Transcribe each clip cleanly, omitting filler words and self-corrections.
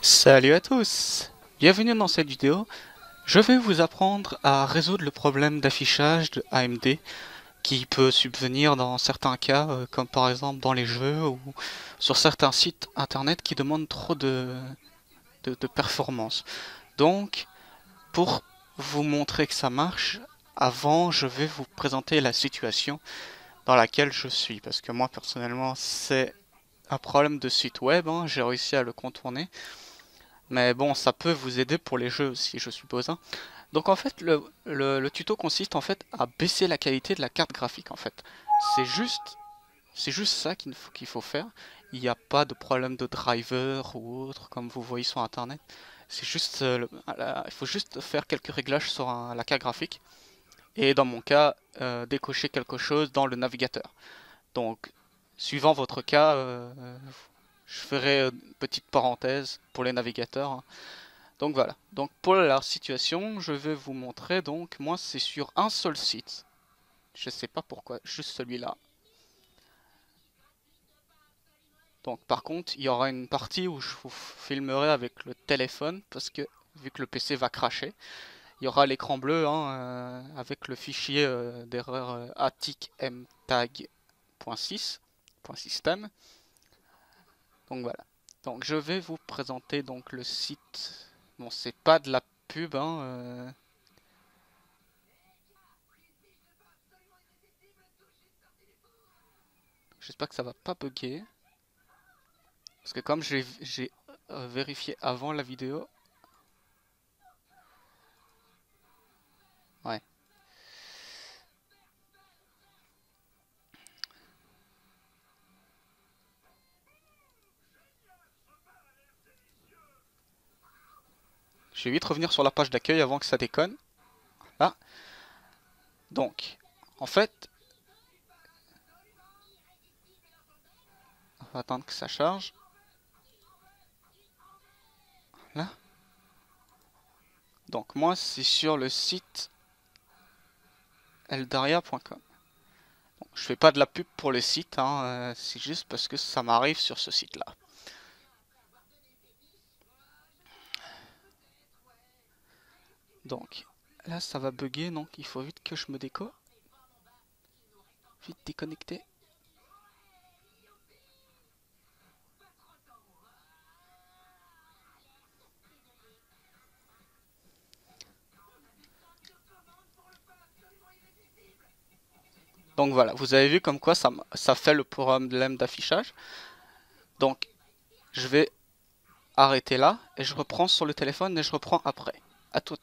Salut à tous! Bienvenue dans cette vidéo. Je vais vous apprendre à résoudre le problème d'affichage de AMD qui peut subvenir dans certains cas, comme par exemple dans les jeux ou sur certains sites internet qui demandent trop de performance. Donc, pour vous montrer que ça marche, avant je vais vous présenter la situation dans laquelle je suis, parce que moi personnellement c'est un problème de site web, hein, j'ai réussi à le contourner. Mais bon, ça peut vous aider pour les jeux aussi, je suppose, hein. Donc en fait, le tuto consiste en fait à baisser la qualité de la carte graphique en fait. C'est juste, c'est juste ça qu'il faut faire. Il n'y a pas de problème de driver ou autre comme vous voyez sur internet. C'est juste, il faut juste faire quelques réglages sur la carte graphique et dans mon cas, décocher quelque chose dans le navigateur. Donc, suivant votre cas, je ferai une petite parenthèse pour les navigateurs, hein. Donc voilà. Donc pour la situation, je vais vous montrer. Donc moi, c'est sur un seul site. Je sais pas pourquoi, juste celui-là. Donc par contre, il y aura une partie où je vous filmerai avec le téléphone parce que vu que le PC va cracher, il y aura l'écran bleu, hein, avec le fichier d'erreur atticmtag.6.system. Donc voilà. Donc je vais vous présenter donc le site. Bon, c'est pas de la pub, hein. J'espère que ça va pas bugger. Parce que comme j'ai vérifié avant la vidéo. Ouais. Je vais vite revenir sur la page d'accueil avant que ça déconne. Là. Donc, en fait, on va attendre que ça charge. Là. Donc moi, c'est sur le site eldaria.com. Bon, je fais pas de la pub pour le site, hein, c'est juste parce que ça m'arrive sur ce site-là. Donc, là, ça va bugger, donc il faut vite que je me déco. Vite déconnecter. Donc voilà, vous avez vu comme quoi ça fait le problème d'affichage. Donc, je vais arrêter là et je reprends sur le téléphone et je reprends après. À tout.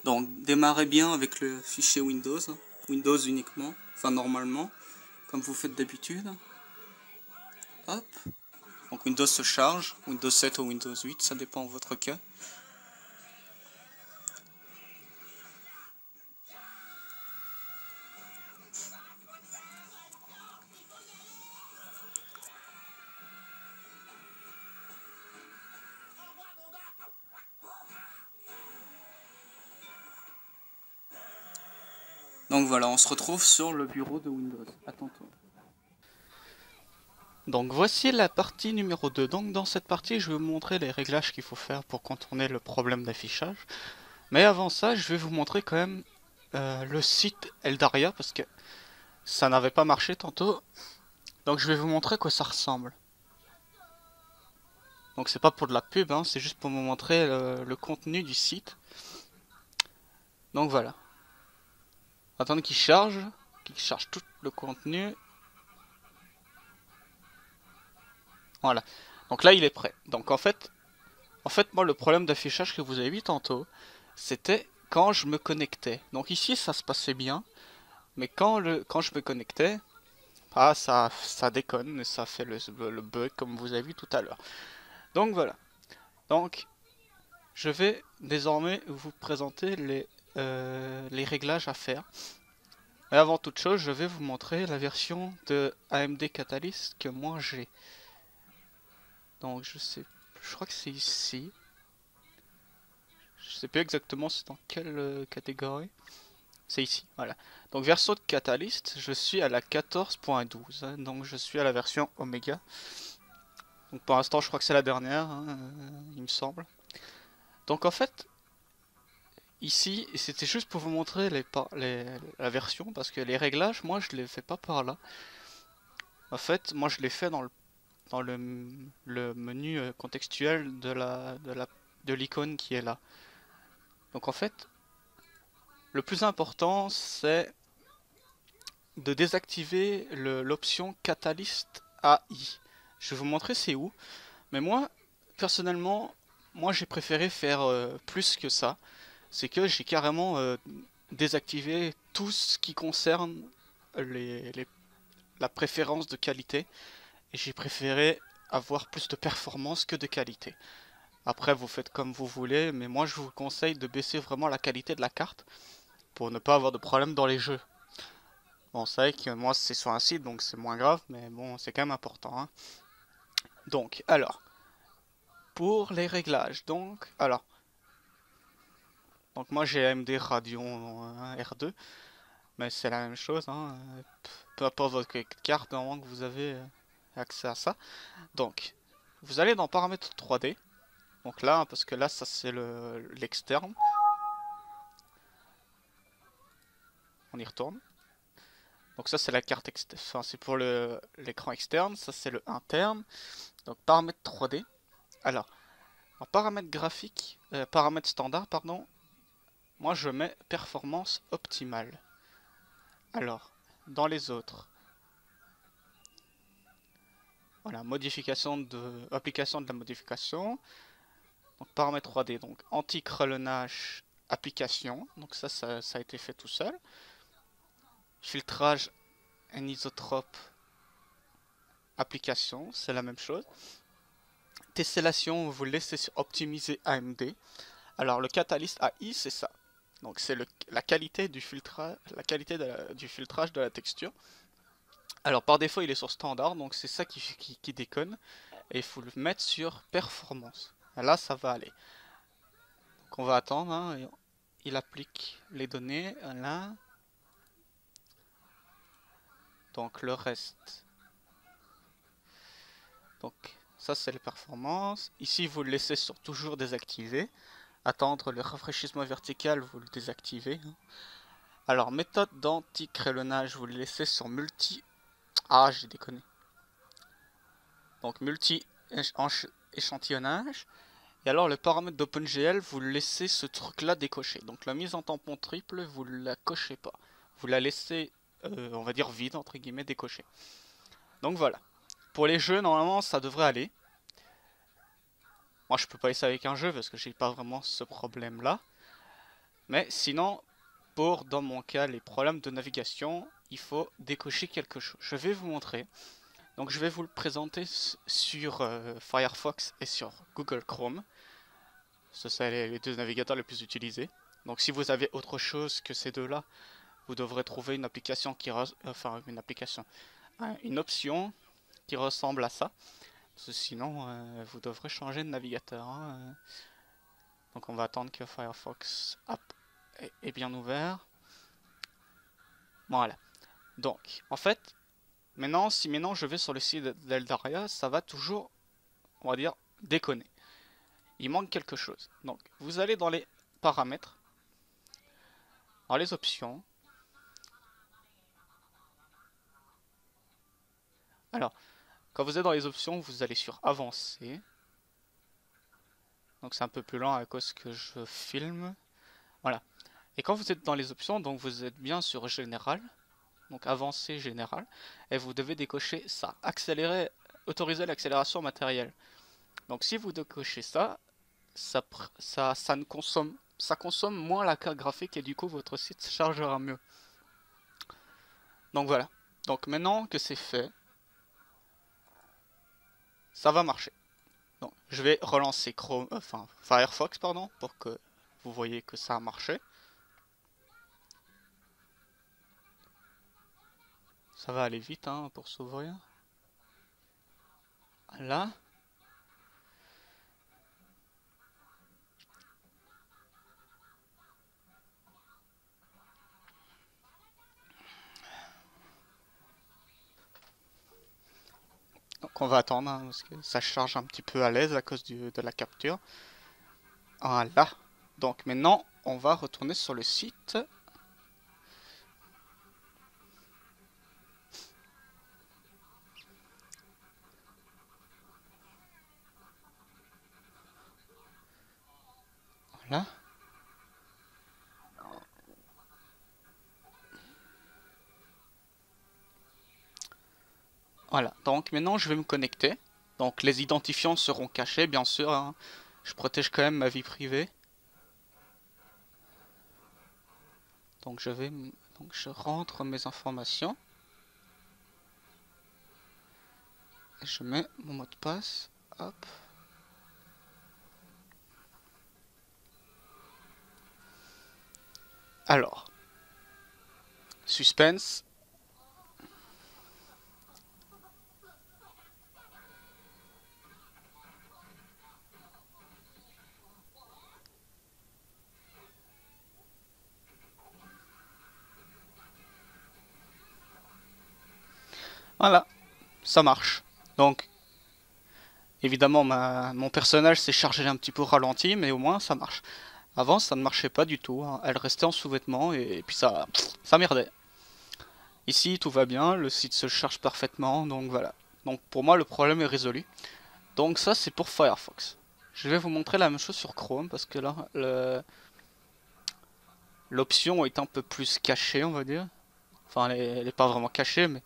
Donc démarrez bien avec le fichier Windows, hein. Windows uniquement, enfin normalement, comme vous faites d'habitude. Hop. Donc Windows se charge, Windows 7 ou Windows 8, ça dépend de votre cas. Donc voilà, on se retrouve sur le bureau de Windows. À tantôt. Donc voici la partie numéro 2. Donc dans cette partie, je vais vous montrer les réglages qu'il faut faire pour contourner le problème d'affichage. Mais avant ça, je vais vous montrer quand même le site Eldaria parce que ça n'avait pas marché tantôt. Donc je vais vous montrer à quoi ça ressemble. Donc c'est pas pour de la pub, hein, c'est juste pour vous montrer le contenu du site. Donc voilà. Attendez qu'il charge tout le contenu. Voilà. Donc là il est prêt. Donc en fait moi le problème d'affichage que vous avez vu tantôt, c'était quand je me connectais. Donc ici ça se passait bien, mais quand je me connectais, ah ça déconne et ça fait le bug comme vous avez vu tout à l'heure. Donc voilà. Donc je vais désormais vous présenter les réglages à faire. Mais avant toute chose, je vais vous montrer la version de AMD Catalyst que moi j'ai. Donc je crois que c'est ici. Je sais plus exactement c'est dans quelle catégorie. C'est ici, voilà. Donc version de Catalyst, je suis à la 14.12, hein, donc je suis à la version Omega. Donc pour l'instant je crois que c'est la dernière, hein, il me semble. Donc en fait, ici, c'était juste pour vous montrer la version, parce que les réglages, moi je les fais pas par là. En fait, moi je les fais dans le menu contextuel de l'icône qui est là. Donc en fait, le plus important c'est de désactiver l'option Catalyst AI. Je vais vous montrer c'est où. Mais moi, personnellement, moi j'ai préféré faire plus que ça. C'est que j'ai carrément désactivé tout ce qui concerne les, les- la préférence de qualité. Et j'ai préféré avoir plus de performance que de qualité. Après, vous faites comme vous voulez, mais moi je vous conseille de baisser vraiment la qualité de la carte pour ne pas avoir de problème dans les jeux. Bon, c'est vrai que moi c'est sur un site donc c'est moins grave, mais bon, c'est quand même important, hein. Donc, alors, pour les réglages, donc moi j'ai AMD Radeon R2, mais c'est la même chose, hein. Peu importe votre carte, normalement que vous avez accès à ça. Donc, vous allez dans paramètres 3D. Donc là, parce que là, ça c'est l'externe. On y retourne. Donc ça c'est la carte externe, enfin c'est pour l'écran externe, ça c'est le interne. Donc paramètres 3D. Alors, en paramètres graphiques, paramètres standard, pardon, moi je mets performance optimale. Alors, dans les autres, voilà, application de la modification. Donc paramètres 3D, donc anti-crelonnage application, donc ça a été fait tout seul. Filtrage anisotrope application, c'est la même chose. Tessellation, vous le laissez sur optimiser AMD. Alors le Catalyst AI, c'est ça. Donc c'est la qualité du filtrage, du filtrage de la texture. Alors par défaut il est sur standard, donc c'est ça qui déconne. Et il faut le mettre sur performance. Là ça va aller. Donc on va attendre, hein, et il applique les données là. Donc le reste. Donc ça c'est les performances. Ici vous le laissez sur toujours désactivé. Attendre le rafraîchissement vertical, vous le désactivez, hein. Alors méthode d'anti-crélonnage, vous le laissez sur multi. Ah, j'ai déconné. Donc multi-échantillonnage. Et alors le paramètre d'OpenGL, vous le laissez ce truc là décoché. Donc la mise en tampon triple, vous ne la cochez pas. Vous la laissez, on va dire vide, entre guillemets, décochée. Donc voilà. Pour les jeux, normalement, ça devrait aller. Moi, je peux pas essayer avec un jeu parce que j'ai pas vraiment ce problème là. Mais sinon, dans mon cas, les problèmes de navigation, il faut décocher quelque chose. Je vais vous montrer. Donc je vais vous le présenter sur Firefox et sur Google Chrome. Ce sont les deux navigateurs les plus utilisés. Donc si vous avez autre chose que ces deux-là, vous devrez trouver une application une option qui ressemble à ça. Parce que sinon, vous devrez changer de navigateur, hein. Donc on va attendre que Firefox est bien ouvert. Voilà. Donc, en fait, si maintenant je vais sur le site d'Eldaria, ça va toujours, on va dire, déconner. Il manque quelque chose. Donc, vous allez dans les paramètres, dans les options. Alors, quand vous êtes dans les options, vous allez sur Avancer. Donc c'est un peu plus lent à cause que je filme. Voilà. Et quand vous êtes dans les options, donc vous êtes bien sur Général. Donc Avancer Général. Et vous devez décocher ça. Autoriser l'accélération matérielle. Donc si vous décochez ça, ça consomme moins la carte graphique et du coup votre site chargera mieux. Donc voilà. Donc maintenant que c'est fait, ça va marcher. Donc je vais relancer Firefox pardon, pour que vous voyez que ça a marché. Ça va aller vite hein, pour s'ouvrir. Là. Donc on va attendre hein, parce que ça charge un petit peu à l'aise à cause de la capture. Voilà. Donc maintenant, on va retourner sur le site. Voilà. Voilà. Donc maintenant, je vais me connecter. Donc les identifiants seront cachés, bien sûr, hein. Je protège quand même ma vie privée. Donc donc je rentre mes informations. Et je mets mon mot de passe. Hop. Alors. Suspense. Voilà. Ça marche. Donc, évidemment, mon personnage s'est chargé un petit peu au ralenti, mais au moins ça marche. Avant, ça ne marchait pas du tout, hein. Elle restait en sous-vêtements et puis ça merdait. Ici, tout va bien, le site se charge parfaitement, donc voilà. Donc pour moi, le problème est résolu. Donc ça, c'est pour Firefox. Je vais vous montrer la même chose sur Chrome parce que là, l'option est un peu plus cachée, on va dire. Enfin, elle est pas vraiment cachée, mais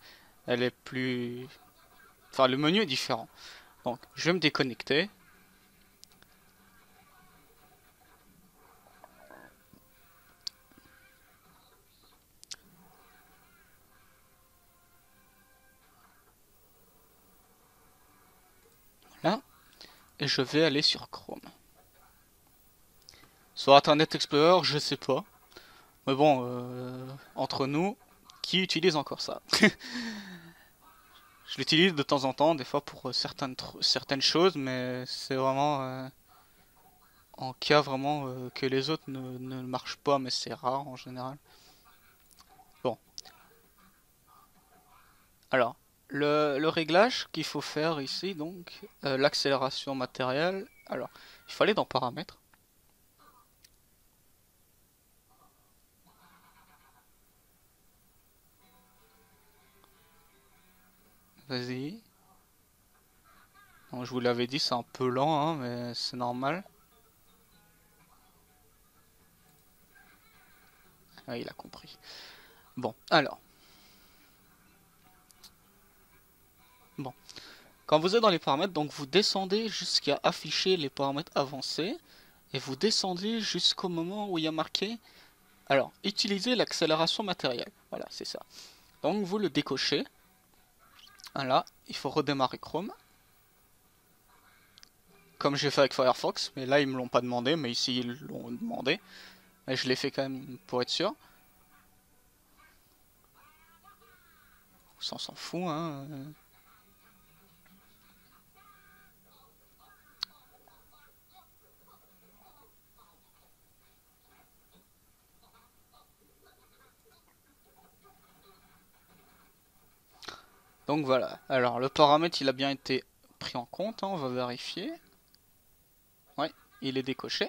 elle est plus... Enfin, le menu est différent. Donc, je vais me déconnecter. Là. Et je vais aller sur Chrome. Sur Internet Explorer, je sais pas. Mais bon, entre nous, qui utilise encore ça? Je l'utilise de temps en temps, des fois pour certaines choses, mais c'est vraiment en cas vraiment que les autres ne marchent pas, mais c'est rare en général. Bon, alors, le réglage qu'il faut faire ici, donc, l'accélération matérielle. Alors, il faut aller dans paramètres. Vas-y. Bon, je vous l'avais dit, c'est un peu lent, hein, mais c'est normal. Ah, il a compris. Bon, alors. Bon. Quand vous êtes dans les paramètres, donc vous descendez jusqu'à afficher les paramètres avancés. Et vous descendez jusqu'au moment où il y a marqué. Alors, utiliser l'accélération matérielle. Voilà, c'est ça. Donc vous le décochez. Voilà, il faut redémarrer Chrome. Comme j'ai fait avec Firefox, mais là ils me l'ont pas demandé, mais ici ils l'ont demandé. Mais je l'ai fait quand même pour être sûr. Ça on s'en fout, hein. Donc voilà. Alors le paramètre il a bien été pris en compte, hein, on va vérifier. Ouais, il est décoché.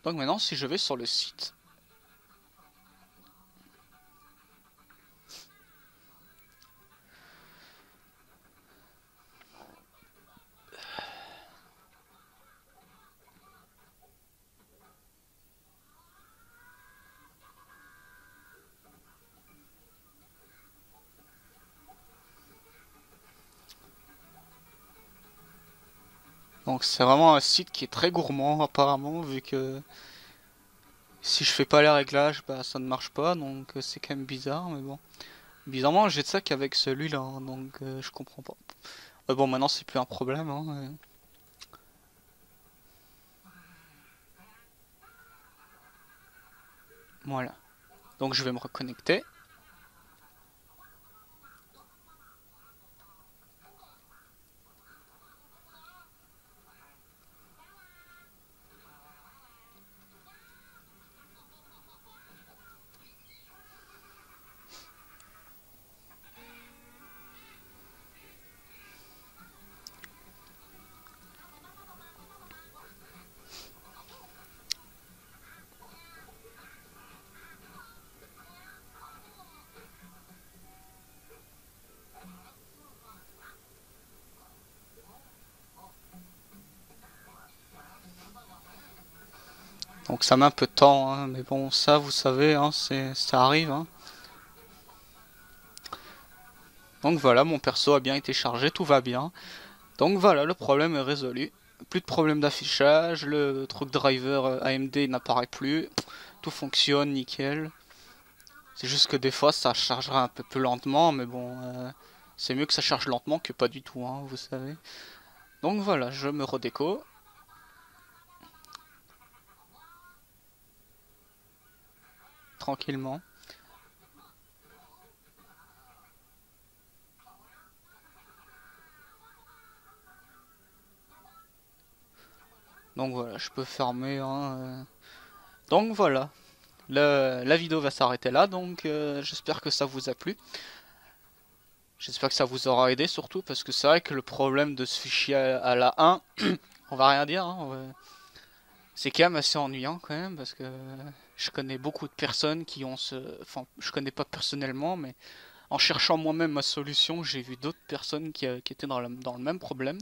Donc maintenant si je vais sur le site. Donc c'est vraiment un site qui est très gourmand apparemment, vu que si je fais pas les réglages, bah ça ne marche pas, donc c'est quand même bizarre, mais bon. Bizarrement j'ai de ça qu'avec celui-là, hein, donc je comprends pas. Bon maintenant c'est plus un problème, hein. Voilà. Donc je vais me reconnecter. Donc ça met un peu de temps, hein, mais bon, ça vous savez, hein, ça arrive. Hein. Donc voilà, mon perso a bien été chargé, tout va bien. Donc voilà, le problème est résolu. Plus de problème d'affichage, le truc driver AMD n'apparaît plus, tout fonctionne nickel. C'est juste que des fois ça chargera un peu plus lentement, mais bon, c'est mieux que ça charge lentement que pas du tout, hein, vous savez. Donc voilà, je me redéco. Tranquillement. Donc voilà, je peux fermer. Hein, Donc voilà, la vidéo va s'arrêter là, donc j'espère que ça vous a plu. J'espère que ça vous aura aidé surtout, parce que c'est vrai que le problème de ce fichier à la 1, on va rien dire, hein, c'est quand même assez ennuyant quand même, parce que je connais beaucoup de personnes qui ont ce... Enfin, je connais pas personnellement, mais en cherchant moi-même ma solution, j'ai vu d'autres personnes qui étaient dans le même problème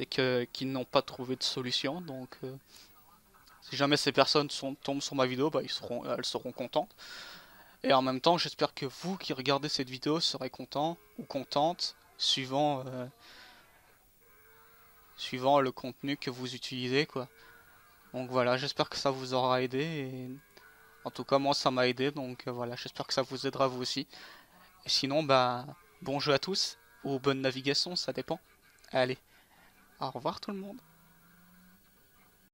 et qui n'ont pas trouvé de solution. Donc, si jamais ces personnes tombent sur ma vidéo, bah, elles seront contentes. Et en même temps, j'espère que vous qui regardez cette vidéo serez content ou contente suivant le contenu que vous utilisez, quoi. Donc voilà, j'espère que ça vous aura aidé. Et en tout cas, moi, ça m'a aidé. Donc voilà, j'espère que ça vous aidera vous aussi. Et sinon, bah, bon jeu à tous ou bonne navigation, ça dépend. Allez, au revoir tout le monde.